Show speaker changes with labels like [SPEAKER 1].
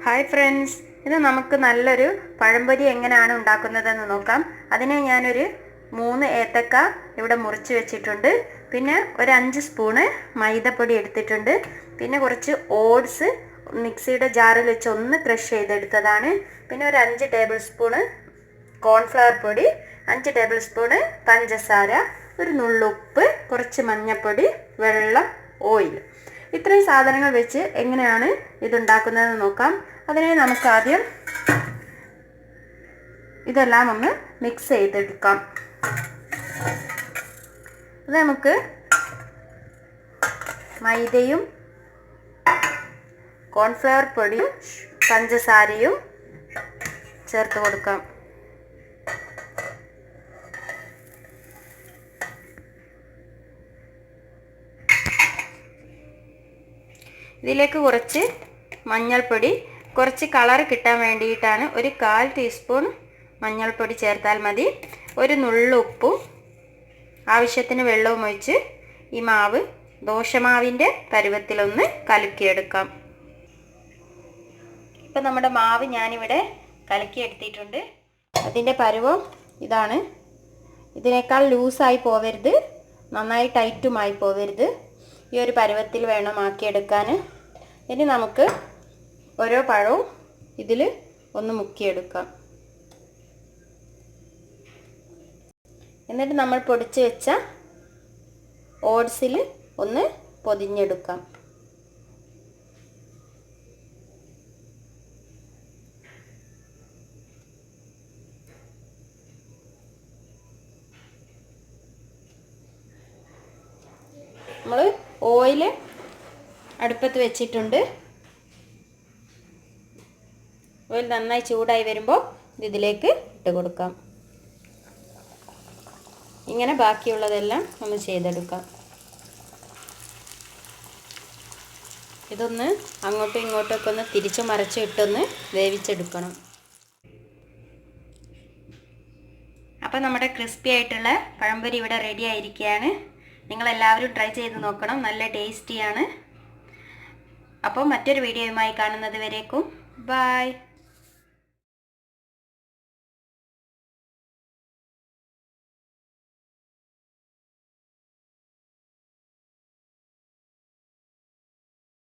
[SPEAKER 1] Hi friends, ഇത് നമുക്ക് നല്ലൊരു പഴംപൊരി എങ്ങനെയാണ് ഉണ്ടാക്കുന്നതെന്ന് നോക്കാം. അതിനെ ഞാനൊരു 3 ഏത്തക്ക ഇവിടെ മുറിച്ച് വെച്ചിട്ടുണ്ട്. പിന്നെ ഒരു 5 സ്പൂണ് മൈദപ്പൊടി എടുത്തിട്ടുണ്ട്. പിന്നെ കുറച്ച് ഓട്സ് മിക്സിയുടെ ജാറിൽ വെച്ച് ഒന്ന് ക്രഷ് ചെയ്തെടുത്തതാണ്. പിന്നെ ഒരു 5 ടേബിൾ സ്പൂണ് കോൺഫ്ലവർ പൊടി, 5 ടേബിൾ സ്പൂണ് പഞ്ചസാര, ഒരു നുള്ളുപ്പ്, കുറച്ച് മഞ്ഞൾപ്പൊടി, വെള്ളം, ഓയിൽ. ഇത്രയും സാധനങ്ങൾ വെച്ച് എങ്ങനെയാണ് ഇതുണ്ടാക്കുന്നതെന്ന് നോക്കാം. അതിനെ നമുക്ക് ആദ്യം ഇതെല്ലാം ഒന്ന് മിക്സ് ചെയ്തെടുക്കാം. അത് നമുക്ക് മൈദയും കോൺഫ്ലവർ പൊടിയും പഞ്ചസാരയും ചേർത്ത് കൊടുക്കാം. ഇതിലേക്ക് കുറച്ച് മഞ്ഞൾപ്പൊടി, കുറച്ച് കളർ കിട്ടാൻ വേണ്ടിയിട്ടാണ് ഒരു 1/4 ടീസ്പൂൺ മഞ്ഞൾപ്പൊടി ചേർത്താൽ മതി. ഒരു നുള്ളുപ്പും ആവശ്യത്തിന് വെള്ളവും ഒഴിച്ച് ഈ മാവ് ദോശമാവിൻ്റെ പരുവത്തിലൊന്ന് കലക്കിയെടുക്കാം. ഇപ്പം നമ്മുടെ മാവ് ഞാനിവിടെ കലക്കിയെടുത്തിട്ടുണ്ട്. അതിൻ്റെ പരുവം ഇതാണ്. ഇതിനേക്കാൾ ലൂസായി പോവരുത്, നന്നായി ടൈറ്റുമായി പോവരുത്. ഈ ഒരു പരുവത്തിൽ വേണം ആക്കിയെടുക്കാൻ. ഇനി നമുക്ക് ഓരോ പഴവും ഇതിൽ ഒന്ന് മുക്കിയെടുക്കാം. എന്നിട്ട് നമ്മൾ പൊടിച്ച് വെച്ച ഓട്സിൽ ഒന്ന് പൊതിഞ്ഞെടുക്കാം. നമ്മൾ ഓയിൽ അടുപ്പത്ത് വെച്ചിട്ടുണ്ട്. ഓയിൽ നന്നായി ചൂടായി വരുമ്പോൾ ഇതിലേക്ക് ഇട്ട് കൊടുക്കാം. ഇങ്ങനെ ബാക്കിയുള്ളതെല്ലാം ഒന്ന് ചെയ്തെടുക്കാം. ഇതൊന്ന് അങ്ങോട്ടും ഇങ്ങോട്ടൊക്കെ ഒന്ന് തിരിച്ചു മറിച്ച് ഇട്ടൊന്ന് വേവിച്ചെടുക്കണം. അപ്പോൾ നമ്മുടെ ക്രിസ്പി ആയിട്ടുള്ള പഴംപൊരി ഇവിടെ റെഡി ആയിരിക്കുകയാണ്. നിങ്ങളെല്ലാവരും ട്രൈ ചെയ്ത് നോക്കണം, നല്ല ടേസ്റ്റിയാണ്. അപ്പോൾ മറ്റൊരു വീഡിയോയുമായി കാണുന്നത് വരേക്കും ബൈ.